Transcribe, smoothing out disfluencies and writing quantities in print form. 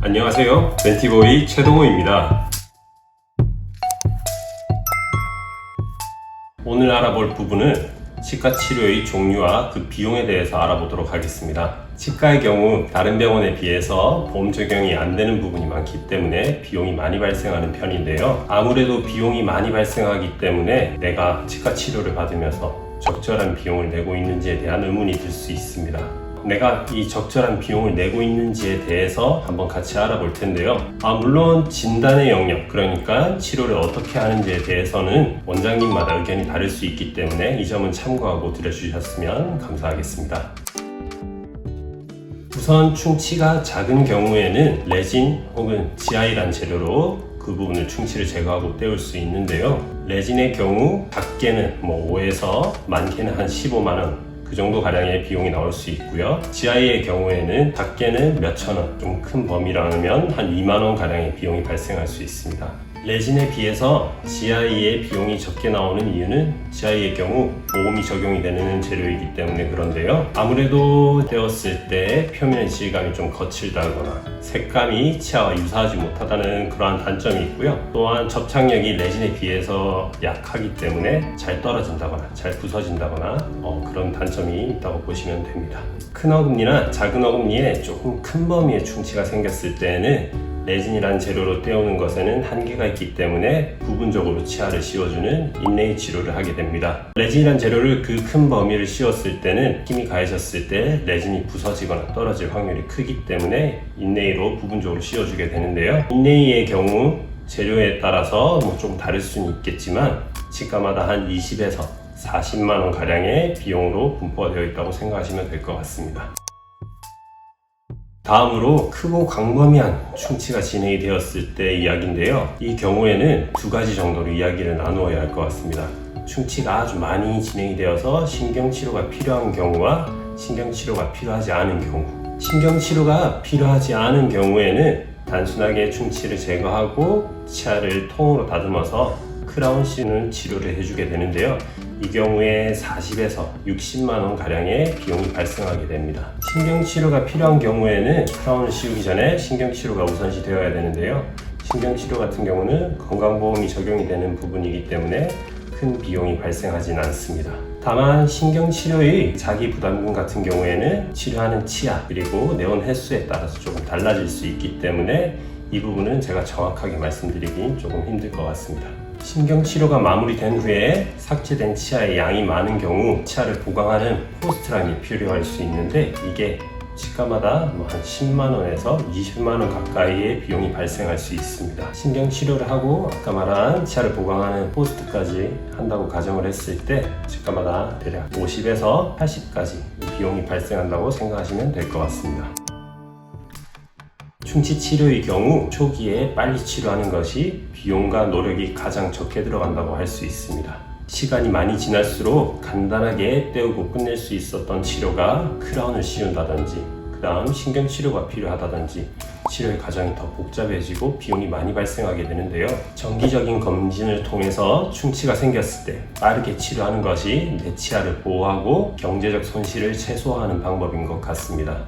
안녕하세요, 멘티보이 최동호입니다. 오늘 알아볼 부분은 치과 치료의 종류와 그 비용에 대해서 알아보도록 하겠습니다. 치과의 경우 다른 병원에 비해서 보험 적용이 안 되는 부분이 많기 때문에 비용이 많이 발생하는 편인데요. 아무래도 비용이 많이 발생하기 때문에 내가 치과 치료를 받으면서 적절한 비용을 내고 있는지에 대한 의문이 들 수 있습니다. 내가 이 적절한 비용을 내고 있는지에 대해서 한번 같이 알아볼 텐데요. 물론 진단의 영역, 그러니까 치료를 어떻게 하는지에 대해서는 원장님마다 의견이 다를 수 있기 때문에 이 점은 참고하고 들어주셨으면 감사하겠습니다. 우선 충치가 작은 경우에는 레진 혹은 GI란 재료로 그 부분을 충치를 제거하고 떼올 수 있는데요. 레진의 경우 작게는 5에서 많게는 한 15만원 그 정도 가량의 비용이 나올 수 있고요. GI의 경우에는 작게는 몇천원, 좀 큰 범위라면 한 2만원 가량의 비용이 발생할 수 있습니다. 레진에 비해서 GI의 비용이 적게 나오는 이유는 GI의 경우 보험이 적용이 되는 재료이기 때문에 그런데요. 아무래도 떼었을 때 표면의 질감이 좀 거칠다거나 색감이 치아와 유사하지 못하다는 그러한 단점이 있고요. 또한 접착력이 레진에 비해서 약하기 때문에 잘 떨어진다거나 잘 부서진다거나 그런 단점이 있다고 보시면 됩니다. 큰 어금니나 작은 어금니에 조금 큰 범위의 충치가 생겼을 때에는 레진이라는 재료로 떼우는 것에는 한계가 있기 때문에 부분적으로 치아를 씌워주는 인레이 치료를 하게 됩니다. 레진이라는 재료를 그 큰 범위를 씌웠을 때는 힘이 가해졌을 때 레진이 부서지거나 떨어질 확률이 크기 때문에 인레이로 부분적으로 씌워주게 되는데요. 인레이의 경우 재료에 따라서 좀 다를 수는 있겠지만 치과마다 한 20에서 40만원 가량의 비용으로 분포가 되어 있다고 생각하시면 될 것 같습니다. 다음으로 크고 광범위한 충치가 진행이 되었을 때 이야기인데요. 이 경우에는 두 가지 정도로 이야기를 나누어야 할 것 같습니다. 충치가 아주 많이 진행이 되어서 신경치료가 필요한 경우와 신경치료가 필요하지 않은 경우. 신경치료가 필요하지 않은 경우에는 단순하게 충치를 제거하고 치아를 통으로 다듬어서 크라운 씌우는 치료를 해주게 되는데요. 이 경우에 40에서 60만원 가량의 비용이 발생하게 됩니다. 신경치료가 필요한 경우에는 크라운을 씌우기 전에 신경치료가 우선시 되어야 되는데요. 신경치료 같은 경우는 건강보험이 적용이 되는 부분이기 때문에 큰 비용이 발생하진 않습니다. 다만 신경치료의 자기부담금 같은 경우에는 치료하는 치아 그리고 내원 횟수에 따라서 조금 달라질 수 있기 때문에 이 부분은 제가 정확하게 말씀드리긴 조금 힘들 것 같습니다. 신경치료가 마무리된 후에 삭제된 치아의 양이 많은 경우 치아를 보강하는 포스트랑이 필요할 수 있는데 이게 치과마다 한 10만원에서 20만원 가까이의 비용이 발생할 수 있습니다. 신경치료를 하고 아까 말한 치아를 보강하는 포스트까지 한다고 가정을 했을 때 치과마다 대략 50에서 80까지 비용이 발생한다고 생각하시면 될 것 같습니다. 충치 치료의 경우 초기에 빨리 치료하는 것이 비용과 노력이 가장 적게 들어간다고 할 수 있습니다. 시간이 많이 지날수록 간단하게 떼우고 끝낼 수 있었던 치료가 크라운을 씌운다든지 그 다음 신경치료가 필요하다든지 치료의 과정이 더 복잡해지고 비용이 많이 발생하게 되는데요. 정기적인 검진을 통해서 충치가 생겼을 때 빠르게 치료하는 것이 내 치아를 보호하고 경제적 손실을 최소화하는 방법인 것 같습니다.